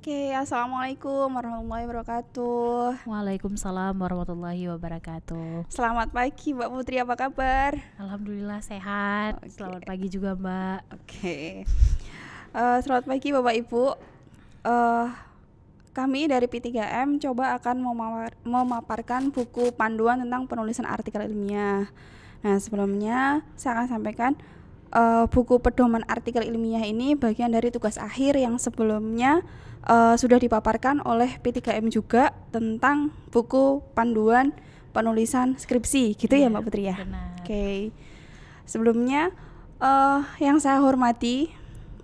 Oke, assalamualaikum warahmatullahi wabarakatuh. Waalaikumsalam warahmatullahi wabarakatuh. Selamat pagi Mbak Putri, apa kabar? Alhamdulillah sehat. Oke. Selamat pagi juga Mbak. Oke. Selamat pagi Bapak Ibu. Kami dari P3M coba akan memaparkan buku panduan tentang penulisan artikel ilmiah. Nah, sebelumnya saya akan sampaikan buku pedoman artikel ilmiah ini bagian dari tugas akhir yang sebelumnya sudah dipaparkan oleh P3M juga tentang buku panduan penulisan skripsi, gitu ya Mbak Putri ya? Benar. Oke. Sebelumnya yang saya hormati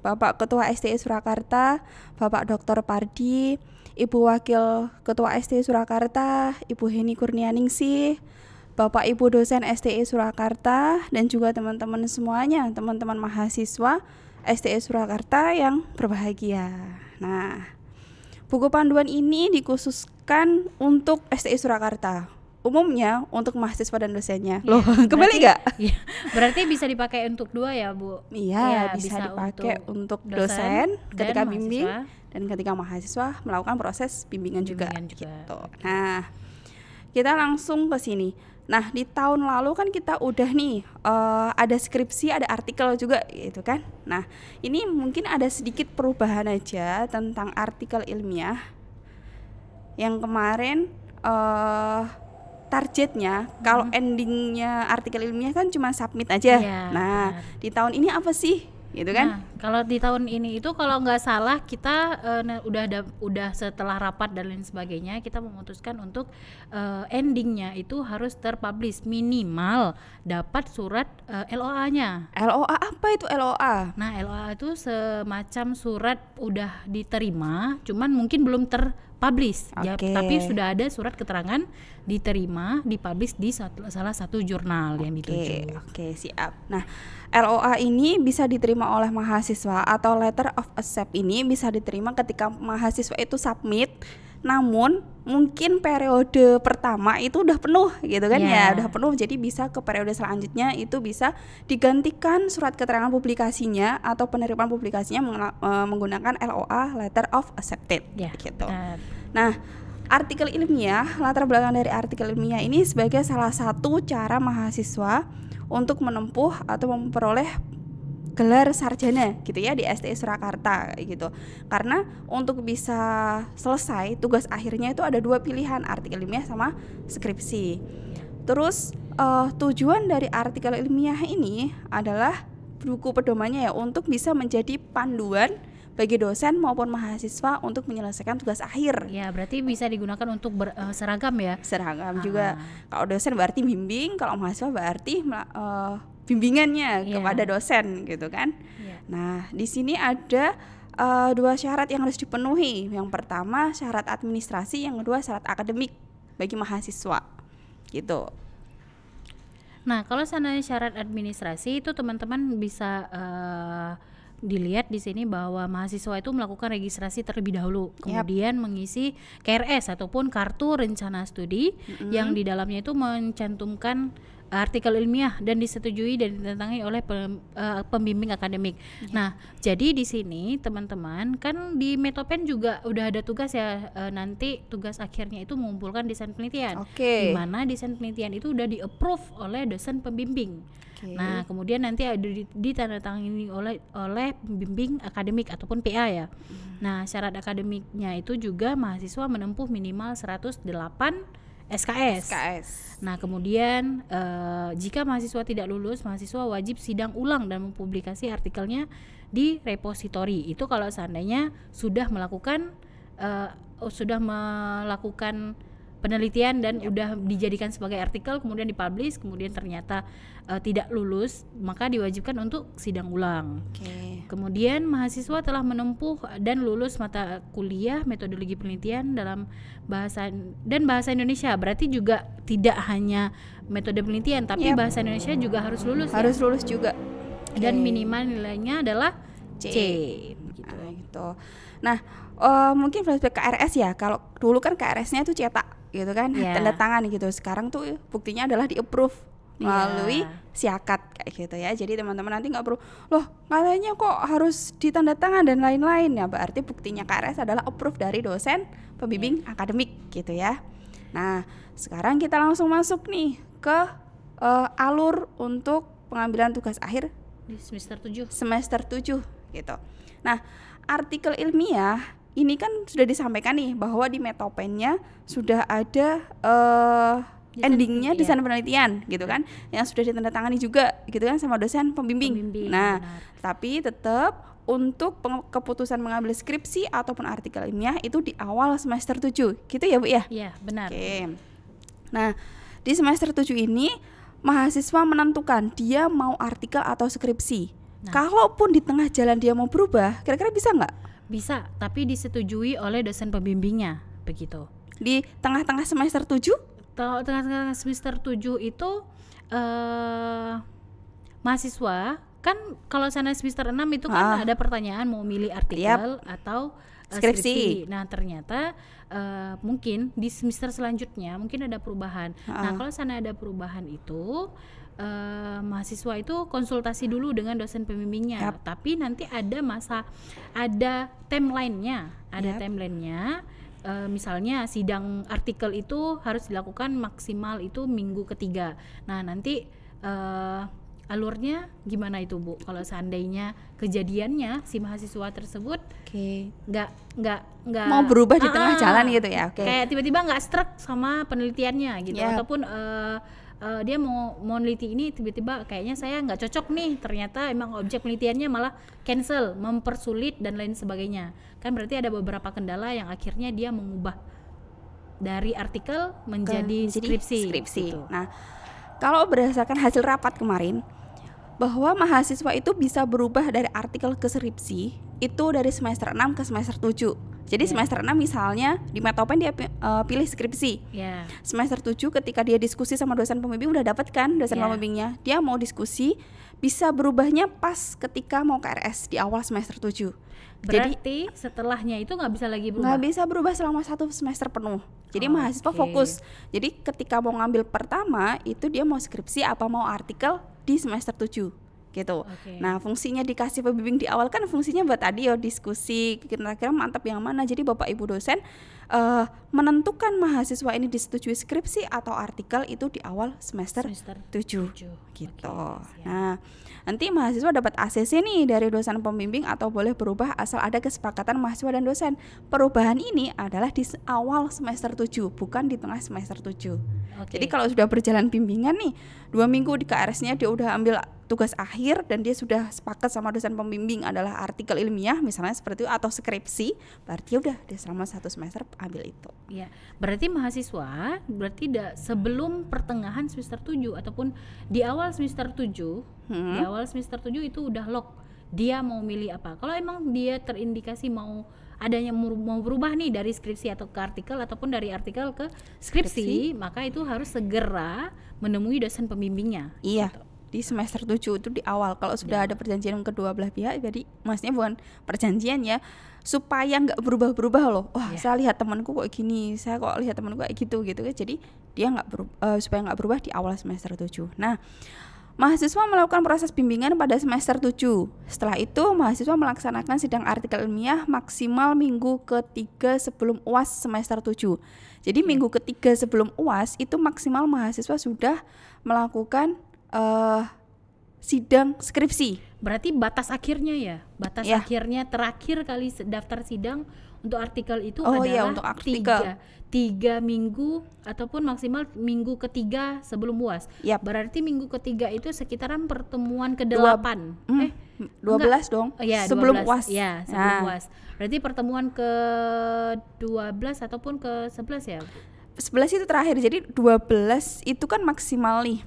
Bapak Ketua STI Surakarta, Bapak Dr. Pardi, Ibu Wakil Ketua STI Surakarta, Ibu Heni Kurnianingsih, Bapak Ibu dosen STI Surakarta, dan juga teman-teman semuanya, teman-teman mahasiswa STI Surakarta yang berbahagia. Nah, buku panduan ini dikhususkan untuk STI Surakarta. Umumnya untuk mahasiswa dan dosennya. Loh, kembali nggak? Iya, berarti bisa dipakai untuk dua ya Bu? Iya, bisa dipakai untuk dosen ketika bimbing dan ketika mahasiswa melakukan proses bimbingan juga. Gitu. Nah, kita langsung ke sini. Nah, di tahun lalu kan kita udah nih ada skripsi, ada artikel juga gitu kan. Nah, ini mungkin ada sedikit perubahan aja tentang artikel ilmiah. Yang kemarin targetnya kalau endingnya artikel ilmiah kan cuma submit aja. Nah, benar. Di tahun ini apa sih? Gitu kan? Nah, kalau di tahun ini itu kalau nggak salah kita udah setelah rapat dan lain sebagainya kita memutuskan untuk endingnya itu harus terpublish, minimal dapat surat LOA-nya. LOA apa itu LOA? Nah, LOA itu semacam surat udah diterima, cuman mungkin belum terpublish, ya, tapi sudah ada surat keterangan diterima, dipublish di salah satu jurnal yang dituju. Oke, siap. Nah, LOA ini bisa diterima oleh mahasiswa atau letter of accept ini bisa diterima ketika mahasiswa itu submit, namun mungkin periode pertama itu udah penuh gitu kan ya, udah penuh, jadi bisa ke periode selanjutnya itu bisa digantikan surat keterangan publikasinya atau penerimaan publikasinya menggunakan LOA, letter of accepted gitu. Nah, artikel ilmiah, latar belakang dari artikel ilmiah ini sebagai salah satu cara mahasiswa untuk menempuh atau memperoleh gelar sarjana gitu ya di STI Surakarta gitu. Karena untuk bisa selesai tugas akhirnya itu ada dua pilihan, artikel ilmiah sama skripsi. Terus tujuan dari artikel ilmiah ini adalah buku pedomannya ya untuk bisa menjadi panduan bagi dosen maupun mahasiswa untuk menyelesaikan tugas akhir. Ya, berarti bisa digunakan untuk seragam ya? Seragam juga. Kalau dosen berarti bimbing, kalau mahasiswa berarti bimbingannya kepada dosen gitu kan. Nah, di sini ada dua syarat yang harus dipenuhi. Yang pertama syarat administrasi, yang kedua syarat akademik bagi mahasiswa gitu. Nah, kalau seandainya syarat administrasi itu teman-teman bisa dilihat di sini bahwa mahasiswa itu melakukan registrasi terlebih dahulu, kemudian mengisi KRS ataupun kartu rencana studi yang di dalamnya itu mencantumkan artikel ilmiah dan disetujui dan ditentangin oleh pembimbing akademik. Nah, jadi di sini teman-teman kan di Metopen juga udah ada tugas ya, nanti tugas akhirnya itu mengumpulkan desain penelitian. Di mana desain penelitian itu udah di-approve oleh dosen pembimbing. Nah, kemudian nanti ada ditandatangani oleh pembimbing akademik ataupun PA ya. Nah, syarat akademiknya itu juga mahasiswa menempuh minimal 108 SKS. Nah, kemudian jika mahasiswa tidak lulus, mahasiswa wajib sidang ulang dan mempublikasi artikelnya di repositori. Itu kalau seandainya sudah melakukan penelitian dan udah dijadikan sebagai artikel, kemudian dipublish, kemudian ternyata tidak lulus, maka diwajibkan untuk sidang ulang. Kemudian mahasiswa telah menempuh dan lulus mata kuliah metodologi penelitian dalam bahasa Indonesia. Berarti juga tidak hanya metode penelitian, tapi bahasa Indonesia juga harus lulus. Harus lulus juga. Dan minimal nilainya adalah C. Gitu. Nah, mungkin flashback KRS ya. Kalau dulu kan KRS-nya itu cetak gitu kan, tanda tangan gitu. Sekarang tuh buktinya adalah di-approve melalui siakat kayak gitu ya. Jadi teman-teman nanti nggak perlu, loh katanya kok harus ditanda tangan dan lain-lain ya, berarti buktinya KRS adalah approve dari dosen pembimbing akademik gitu ya. Nah sekarang kita langsung masuk nih ke alur untuk pengambilan tugas akhir di semester 7 gitu. Nah artikel ilmiah ini kan sudah disampaikan nih bahwa di Metopennya sudah ada endingnya desain penelitian gitu kan, yang sudah ditandatangani juga gitu kan sama dosen pembimbing. Nah tapi tetap untuk keputusan mengambil skripsi ataupun artikel ilmiah itu di awal semester 7 gitu ya Bu ya? Iya benar. Oke. Nah di semester 7 ini mahasiswa menentukan dia mau artikel atau skripsi. Kalaupun di tengah jalan dia mau berubah, kira-kira bisa nggak? Bisa, tapi disetujui oleh dosen pembimbingnya, begitu. Di tengah-tengah semester 7? Tengah-tengah semester 7 itu mahasiswa kan kalau sana semester 6 itu kan ada pertanyaan mau milih artikel atau skripsi. Nah, ternyata mungkin di semester selanjutnya mungkin ada perubahan. Nah, kalau sana ada perubahan itu mahasiswa itu konsultasi dulu dengan dosen pembimbingnya, tapi nanti ada timelinenya, misalnya sidang artikel itu harus dilakukan maksimal itu minggu ketiga. Nah nanti alurnya gimana itu Bu? Kalau seandainya kejadiannya si mahasiswa tersebut nggak mau berubah di tengah jalan gitu ya? Kayak tiba-tiba nggak struck sama penelitiannya gitu, ataupun dia mau neliti ini tiba-tiba kayaknya saya nggak cocok nih, ternyata emang objek penelitiannya malah cancel, mempersulit dan lain sebagainya, kan berarti ada beberapa kendala yang akhirnya dia mengubah dari artikel menjadi skripsi. Gitu. Nah kalau berdasarkan hasil rapat kemarin bahwa mahasiswa itu bisa berubah dari artikel ke skripsi itu dari semester 6 ke semester 7. Jadi semester 6 misalnya di Metopen dia pilih skripsi. Semester 7 ketika dia diskusi sama dosen pembimbing udah dapat kan dosen pembimbingnya, dia mau diskusi, bisa berubahnya pas ketika mau KRS di awal semester 7. Berarti setelahnya itu nggak bisa lagi berubah? Nggak bisa berubah selama 1 semester penuh. Jadi mahasiswa fokus. Jadi ketika mau ngambil pertama itu dia mau skripsi apa mau artikel di semester 7 gitu. Nah fungsinya dikasih pembimbing di awal kan fungsinya buat tadi diskusi kira-kira mantap yang mana. Jadi Bapak Ibu dosen menentukan mahasiswa ini disetujui skripsi atau artikel itu di awal semester 7 gitu. Nah nanti mahasiswa dapat ACC nih dari dosen pembimbing atau boleh berubah asal ada kesepakatan mahasiswa dan dosen. Perubahan ini adalah di awal semester 7 bukan di tengah semester 7. Jadi kalau sudah berjalan bimbingan nih 2 minggu di KRS-nya dia udah ambil tugas akhir dan dia sudah sepakat sama dosen pembimbing adalah artikel ilmiah misalnya seperti itu atau skripsi, berarti udah dia selama 1 semester ambil itu. Ya, berarti mahasiswa sebelum pertengahan semester 7 ataupun di awal semester 7, di awal semester 7 itu udah lock dia mau milih apa. Kalau emang dia terindikasi mau berubah nih dari skripsi atau ke artikel ataupun dari artikel ke skripsi, maka itu harus segera menemui dosen pembimbingnya. Iya. Gitu. Di semester 7 itu di awal kalau sudah ada perjanjian kedua belah pihak, jadi maksudnya bukan perjanjian ya, supaya nggak berubah-berubah loh. Wah saya lihat temanku kok gini, saya kok lihat temanku kayak gitu kan. Jadi dia supaya nggak berubah di awal semester 7. Nah mahasiswa melakukan proses bimbingan pada semester 7. Setelah itu mahasiswa melaksanakan sidang artikel ilmiah maksimal minggu ketiga sebelum UAS semester 7. Jadi minggu ketiga sebelum UAS itu maksimal mahasiswa sudah melakukan sidang skripsi. Berarti batas akhirnya ya? Batas akhirnya terakhir kali daftar sidang untuk artikel itu adalah untuk artikel. 3 minggu ataupun maksimal minggu ketiga sebelum UAS. Berarti minggu ketiga itu sekitaran pertemuan ke-8. 12 dong. Sebelum UAS. Ya, sebelum UAS. Berarti pertemuan ke-12 ataupun ke-11 ya? 11 itu terakhir, jadi 12 itu kan maksimal nih.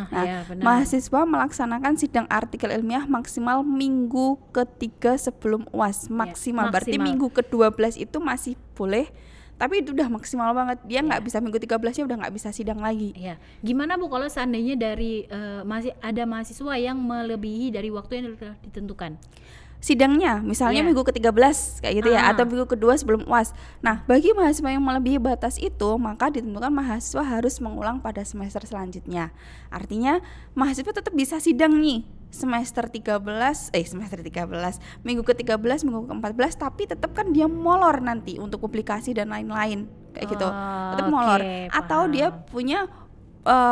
Benar. Mahasiswa melaksanakan sidang artikel ilmiah maksimal minggu ketiga sebelum UAS maksimal. Berarti minggu ke-12 itu masih boleh, tapi itu udah maksimal banget. Dia nggak bisa minggu 13-nya udah nggak bisa sidang lagi. Gimana Bu kalau seandainya dari masih ada mahasiswa yang melebihi dari waktu yang ditentukan? sidangnya, misalnya Iya. minggu ke-13 kayak gitu ya, Ah. atau minggu kedua sebelum UAS. Nah, bagi mahasiswa yang melebihi batas itu, maka ditentukan mahasiswa harus mengulang pada semester selanjutnya. Artinya mahasiswa tetap bisa sidang nih semester 13, minggu ke-13, minggu ke-14, tapi tetap kan dia molor nanti untuk publikasi dan lain-lain kayak gitu. Tetap molor. Oke, Atau dia paham. punya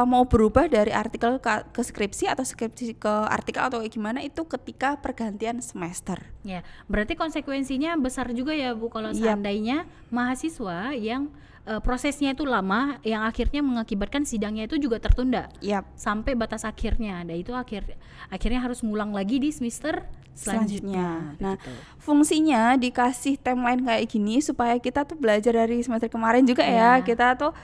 mau berubah dari artikel ke skripsi atau skripsi ke artikel atau kayak gimana itu ketika pergantian semester. Ya, berarti konsekuensinya besar juga ya Bu kalau Yap. seandainya mahasiswa yang prosesnya itu lama, yang akhirnya mengakibatkan sidangnya itu juga tertunda Yap. sampai batas akhirnya. Dan itu akhirnya harus ngulang lagi di semester selanjutnya. Nah, begitu. fungsinya dikasih timeline kayak gini supaya kita tuh belajar dari semester kemarin juga ya. Iya. Kita tuh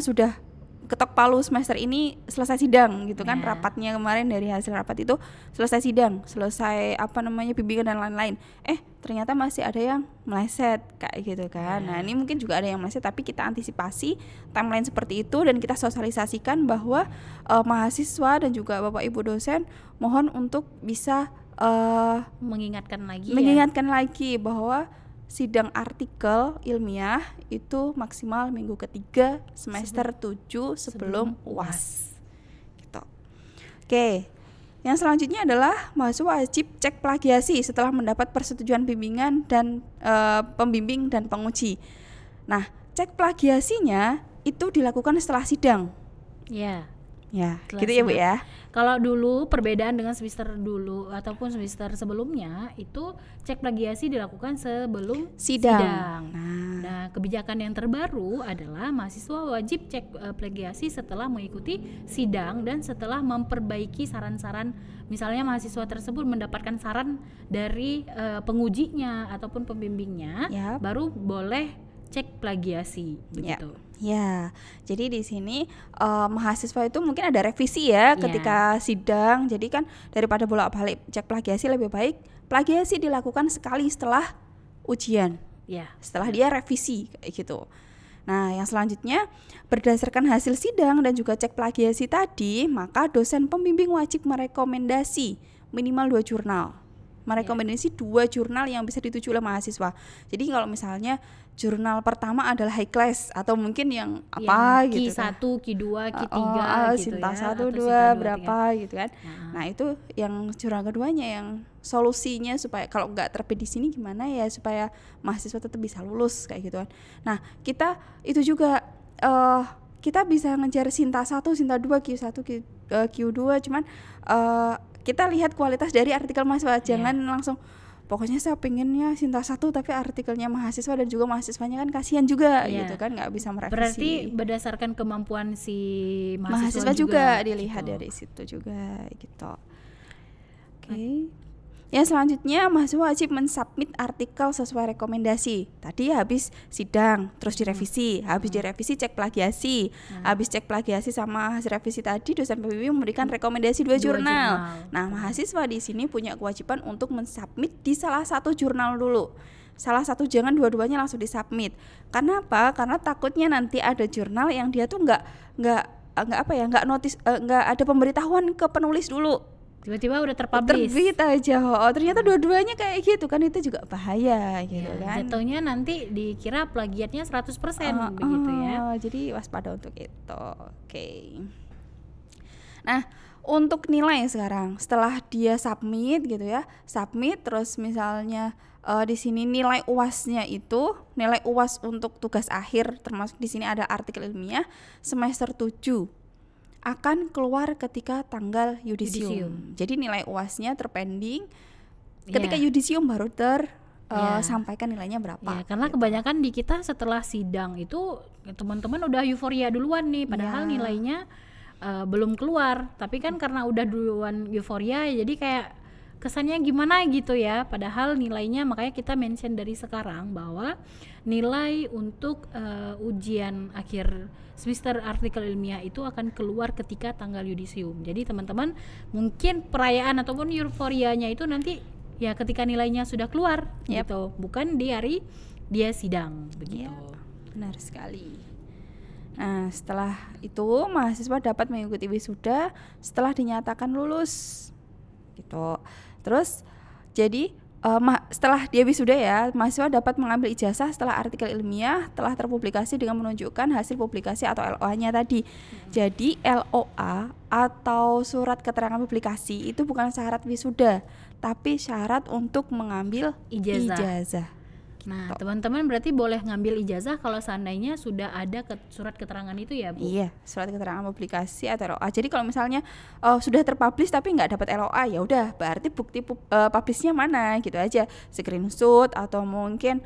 sudah ketok palu semester ini selesai sidang gitu kan. Ya. Rapatnya kemarin dari hasil rapat itu selesai sidang, selesai bimbingan dan lain-lain. Ternyata masih ada yang meleset kayak gitu kan. Nah, ini mungkin juga ada yang meleset, tapi kita antisipasi timeline seperti itu dan kita sosialisasikan bahwa mahasiswa dan juga Bapak Ibu dosen mohon untuk bisa Mengingatkan lagi lagi bahwa sidang artikel ilmiah itu maksimal minggu ketiga semester 7 sebelum UAS. Gitu. Oke. Yang selanjutnya adalah mahasiswa wajib cek plagiasi setelah mendapat persetujuan bimbingan dan pembimbing dan penguji. Nah, cek plagiasinya itu dilakukan setelah sidang. ya. Ya, Setelah gitu ya Bu sidang. ya. Kalau dulu perbedaan dengan semester dulu ataupun semester sebelumnya itu cek plagiasi dilakukan sebelum Sidang. Nah, kebijakan yang terbaru adalah mahasiswa wajib cek plagiasi setelah mengikuti sidang dan setelah memperbaiki saran-saran. Misalnya mahasiswa tersebut mendapatkan saran dari pengujinya ataupun pembimbingnya, Yap. baru boleh cek plagiasi begitu. Ya, jadi di sini mahasiswa itu mungkin ada revisi ya ketika sidang. Jadi kan daripada bolak-balik cek plagiasi, lebih baik plagiasi dilakukan sekali setelah ujian. Ya. Setelah dia revisi kayak gitu. Nah, yang selanjutnya berdasarkan hasil sidang dan juga cek plagiasi tadi, maka dosen pembimbing wajib merekomendasi minimal 2 jurnal. Merekomendasi 2 jurnal yang bisa dituju oleh mahasiswa. Jadi kalau misalnya jurnal pertama adalah high class atau mungkin yang apa gitu Q1, Q2, Q3 gitu Sinta ya. 1, atau 2 Sinta 2, berapa gitu kan. Nah, itu yang jurnal keduanya yang solusinya supaya kalau nggak terbit di sini gimana ya supaya mahasiswa tetap bisa lulus kayak gitu kan. Nah, kita itu juga kita bisa ngejar Sinta 1, Sinta 2, Q1, Q2 cuman kita lihat kualitas dari artikel mahasiswa, jangan langsung pokoknya saya pengennya Sinta 1 tapi artikelnya mahasiswa dan juga mahasiswanya kan kasihan juga gitu kan, nggak bisa merevisi. Berarti berdasarkan kemampuan si mahasiswa juga dilihat gitu. Dari situ juga gitu. Oke. Yang selanjutnya mahasiswa wajib mensubmit artikel sesuai rekomendasi. Tadi habis sidang, terus direvisi, habis direvisi cek plagiasi, habis cek plagiasi sama hasil revisi tadi dosen PBB memberikan rekomendasi 2 jurnal. Nah, mahasiswa di sini punya kewajiban untuk mensubmit di salah satu jurnal dulu. Salah satu, jangan dua-duanya langsung disubmit. Karena apa? Karena takutnya nanti ada jurnal yang dia tuh nggak notice, nggak ada pemberitahuan ke penulis dulu. Tiba-tiba udah terpublish. Terbit aja, ternyata dua-duanya kayak gitu kan, itu juga bahaya gitu kan. Jatuhnya nanti dikira plagiatnya 100% begitu ya. Jadi waspada untuk itu. Oke. Nah, untuk nilai sekarang setelah dia submit gitu ya, submit terus misalnya di sini nilai UAS-nya itu nilai UAS untuk tugas akhir termasuk di sini ada artikel ilmiah semester 7 akan keluar ketika tanggal yudisium. Jadi nilai UAS-nya terpending ketika yudisium baru sampaikan nilainya berapa. Ya, karena kebanyakan di kita setelah sidang itu teman-teman udah euforia duluan nih, padahal nilainya belum keluar. Tapi kan karena udah duluan euforia, jadi kayak kesannya gimana gitu ya. Padahal nilainya, makanya kita mention dari sekarang bahwa nilai untuk ujian akhir semester artikel ilmiah itu akan keluar ketika tanggal yudisium. Jadi teman-teman mungkin perayaan ataupun euforianya itu nanti ya ketika nilainya sudah keluar gitu, bukan di hari dia sidang begitu. Benar sekali. Nah, setelah itu mahasiswa dapat mengikuti wisuda setelah dinyatakan lulus gitu. Terus Jadi setelah dia wisuda ya, mahasiswa dapat mengambil ijazah setelah artikel ilmiah telah terpublikasi dengan menunjukkan hasil publikasi atau LOA-nya tadi. Jadi LOA atau surat keterangan publikasi itu bukan syarat wisuda, tapi syarat untuk mengambil ijazah. Nah, teman-teman berarti boleh ngambil ijazah kalau seandainya sudah ada surat keterangan itu ya, Bu? Iya, surat keterangan publikasi atau LOA. Jadi kalau misalnya sudah terpublish tapi nggak dapat LOA, ya udah berarti bukti publishnya mana gitu aja, screenshot atau mungkin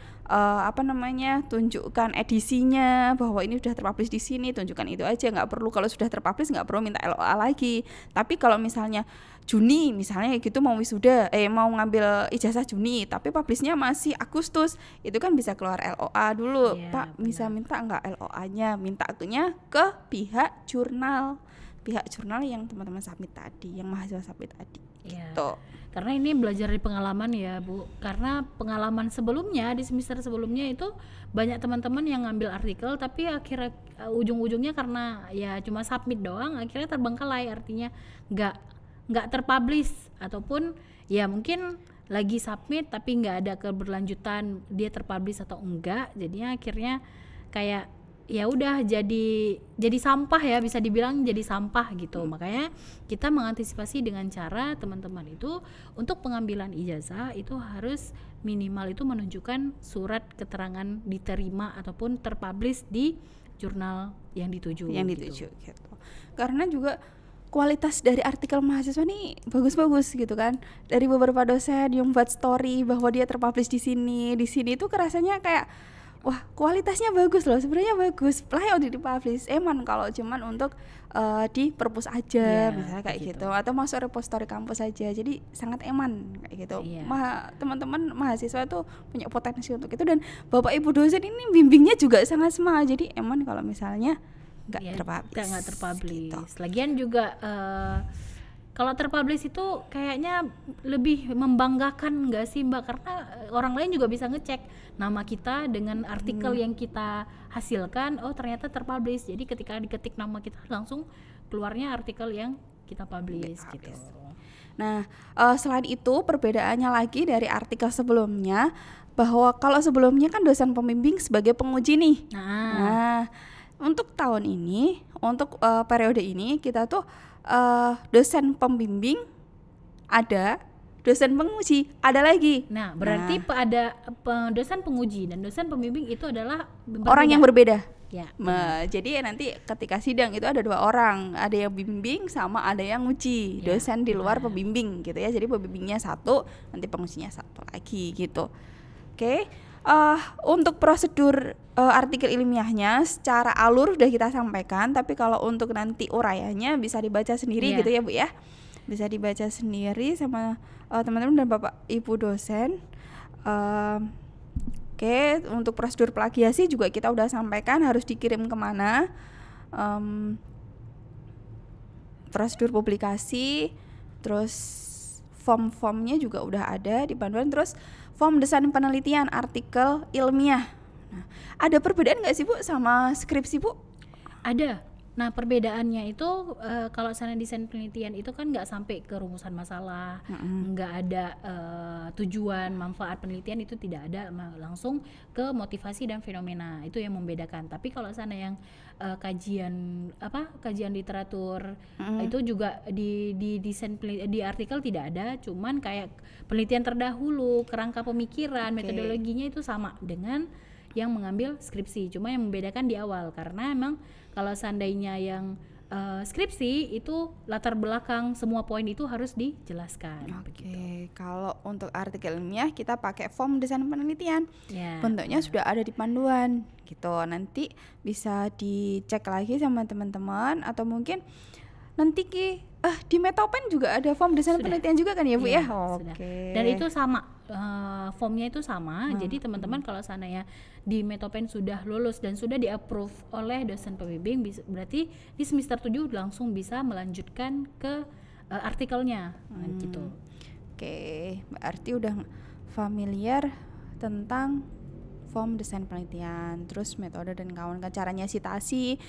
tunjukkan edisinya bahwa ini sudah terpublish di sini, tunjukkan itu aja, nggak perlu kalau sudah terpublish nggak perlu minta LOA lagi. Tapi kalau misalnya Juni misalnya gitu mau wisuda, mau ngambil ijazah Juni tapi publishnya masih Agustus, itu kan bisa keluar LOA dulu. Pak, benar. Bisa minta nggak LOA-nya? Minta akunya ke pihak jurnal yang teman-teman submit tadi, yang mahasiswa submit tadi. Gitu. Karena ini belajar dari pengalaman ya, Bu. Karena pengalaman sebelumnya di semester sebelumnya itu banyak teman-teman yang ngambil artikel tapi akhirnya ujung-ujungnya karena ya cuma submit doang, akhirnya terbengkalai, artinya nggak terpublish, ataupun ya mungkin lagi submit tapi nggak ada keberlanjutan dia terpublish atau enggak, jadinya akhirnya kayak ya udah jadi sampah ya, bisa dibilang jadi sampah gitu. Makanya kita mengantisipasi dengan cara teman-teman itu untuk pengambilan ijazah itu harus minimal itu menunjukkan surat keterangan diterima ataupun terpublish di jurnal yang dituju gitu. Karena juga kualitas dari artikel mahasiswa nih bagus-bagus gitu kan. Dari beberapa dosen yang buat story bahwa dia terpublish di sini itu kerasanya kayak wah, kualitasnya bagus loh, sebenarnya bagus. Layak untuk dipublish. Eman kalau cuman untuk di perpus aja, misalnya kayak gitu. Atau masuk repository kampus aja. Jadi sangat eman kayak gitu. Teman-teman mahasiswa tuh punya potensi untuk itu, dan Bapak Ibu dosen ini bimbingnya juga sangat semangat. Jadi eman kalau misalnya nggak terpublish gitu. Lagian juga kalau terpublish itu kayaknya lebih membanggakan nggak sih, Mbak? Karena orang lain juga bisa ngecek nama kita dengan artikel yang kita hasilkan, oh ternyata terpublish. Jadi ketika diketik nama kita langsung keluarnya artikel yang kita publish gitu. Nah, selain itu perbedaannya lagi dari artikel sebelumnya, bahwa kalau sebelumnya kan dosen pembimbing sebagai penguji nih. Nah, untuk tahun ini, untuk periode ini kita tuh dosen pembimbing ada, dosen penguji ada lagi. Nah, berarti ada dosen penguji dan dosen pembimbing itu adalah orang yang berbeda. Ya. Jadi nanti ketika sidang itu ada 2 orang, ada yang bimbing sama ada yang nguji. Dosen di luar pembimbing gitu ya. Jadi pembimbingnya 1, nanti pengujinya 1 lagi gitu. Oke. Untuk prosedur artikel ilmiahnya secara alur udah kita sampaikan, tapi kalau untuk nanti uraiannya bisa dibaca sendiri gitu ya Bu ya. Bisa dibaca sendiri sama teman-teman dan Bapak Ibu dosen. Oke, untuk prosedur plagiasi juga kita udah sampaikan harus dikirim kemana. Prosedur publikasi, terus form-formnya juga udah ada di panduan, terus form desain penelitian artikel ilmiah. Nah, ada perbedaan nggak sih Bu sama skripsi Bu? Ada. Nah, perbedaannya itu kalau sana desain penelitian itu kan nggak sampai ke rumusan masalah, nggak ada tujuan manfaat penelitian, itu tidak ada, langsung ke motivasi dan fenomena, itu yang membedakan. Tapi kalau sana yang kajian literatur itu juga di desain di artikel tidak ada, cuman kayak penelitian terdahulu, kerangka pemikiran, metodologinya itu sama dengan yang mengambil skripsi, cuma yang membedakan di awal, karena emang kalau seandainya yang skripsi itu latar belakang semua poin itu harus dijelaskan. Kalau untuk artikel ilmiah kita pakai form desain penelitian, bentuknya sudah ada di panduan gitu. Nanti bisa dicek lagi sama teman-teman, atau mungkin nanti di Metopen juga ada form desain penelitian juga kan ya Bu ya? Dan itu sama, formnya itu sama. Jadi teman-teman kalau seandainya di Metopen sudah lulus dan sudah di-approve oleh dosen pembimbing, berarti di semester 7 langsung bisa melanjutkan ke artikelnya gitu. Berarti udah familiar tentang form desain penelitian, terus metode dan kawan-kawan, caranya sitasi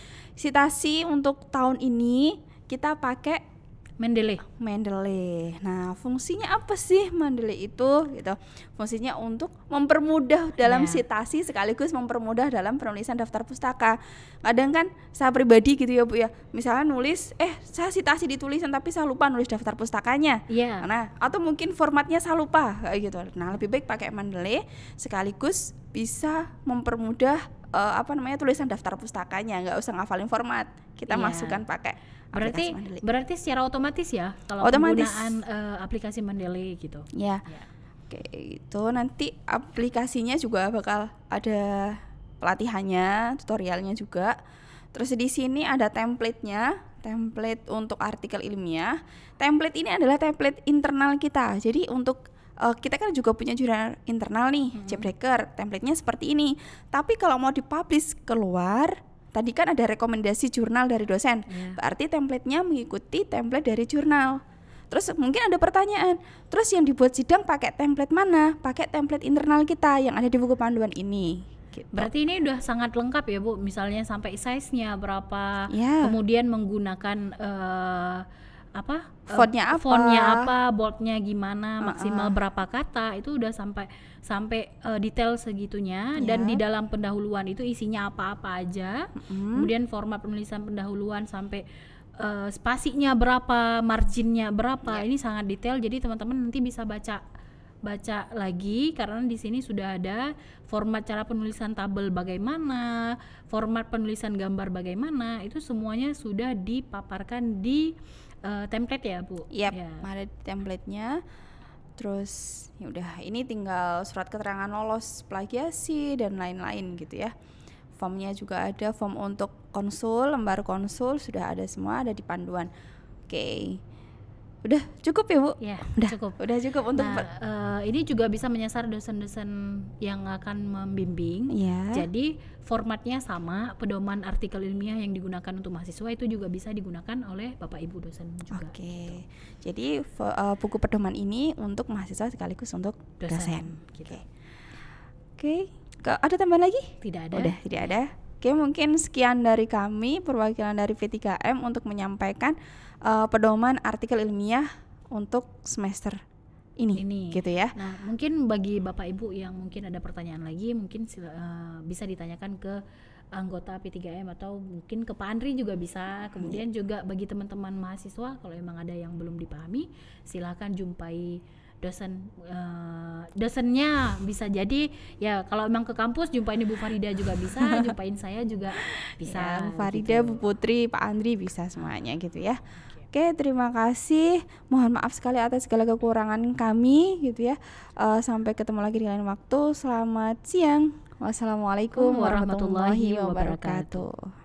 untuk tahun ini kita pakai Mendeley. Nah, fungsinya apa sih Mendeley itu gitu? Fungsinya untuk mempermudah dalam sitasi sekaligus mempermudah dalam penulisan daftar pustaka. Kadang kan saya pribadi gitu ya Bu ya, misalnya nulis saya sitasi di tulisan tapi saya lupa nulis daftar pustakanya. Nah, atau mungkin formatnya saya lupa kayak gitu. Nah, lebih baik pakai Mendeley sekaligus bisa mempermudah tulisan daftar pustakanya, nggak usah ngafalin format. Kita masukkan pakai Berarti secara otomatis ya kalau penggunaan aplikasi Mendeley gitu. Ya. Oke, itu nanti aplikasinya juga bakal ada pelatihannya, tutorialnya juga. Terus di sini ada template-nya, template untuk artikel ilmiah. Template ini adalah template internal kita. Jadi untuk kita kan juga punya jurnal internal nih, Jabreaker, template-nya seperti ini. Tapi kalau mau dipublish keluar, tadi kan ada rekomendasi jurnal dari dosen, berarti template-nya mengikuti template dari jurnal. Terus mungkin ada pertanyaan, terus yang dibuat sidang pakai template mana? Pakai template internal kita yang ada di buku panduan ini. Gitu. Berarti ini udah sangat lengkap ya Bu, misalnya sampai size-nya berapa, kemudian menggunakan fontnya apa, boldnya gimana, maksimal berapa kata, itu udah sampai detail segitunya. Dan di dalam pendahuluan itu isinya apa-apa aja, kemudian format penulisan pendahuluan sampai spasinya berapa, marginnya berapa, ini sangat detail. Jadi teman-teman nanti bisa baca lagi karena di sini sudah ada format cara penulisan tabel bagaimana, format penulisan gambar bagaimana, itu semuanya sudah dipaparkan di template ya Bu. Ada di template-nya. Terus ya udah, ini tinggal surat keterangan lolos plagiasi dan lain-lain gitu ya. Formnya juga ada, form untuk konsul, lembar konsul sudah ada semua, ada di panduan. Oke. Udah cukup ya Bu? Udah cukup untuk ini juga bisa menyasar dosen-dosen yang akan membimbing. Jadi formatnya sama, pedoman artikel ilmiah yang digunakan untuk mahasiswa itu juga bisa digunakan oleh Bapak Ibu dosen juga. Jadi buku pedoman ini untuk mahasiswa sekaligus untuk dosen. Gitu. Ada tambahan lagi? Tidak ada. Udah, tidak ada. Mungkin sekian dari kami, perwakilan dari V3M untuk menyampaikan pedoman artikel ilmiah untuk semester ini gitu ya. Nah, mungkin bagi Bapak Ibu yang mungkin ada pertanyaan lagi, mungkin bisa ditanyakan ke anggota P3M atau mungkin ke Pak Andri juga bisa. Kemudian juga bagi teman-teman mahasiswa, kalau memang ada yang belum dipahami, silakan jumpai dosennya. Bisa jadi ya kalau emang ke kampus jumpain Ibu Farida juga bisa, jumpain saya juga bisa. Bu Farida, Bu Putri, Pak Andri bisa semuanya gitu ya. Oke, terima kasih. Mohon maaf sekali atas segala kekurangan kami gitu ya. Sampai ketemu lagi di lain waktu. Selamat siang. Wassalamualaikum warahmatullahi wabarakatuh.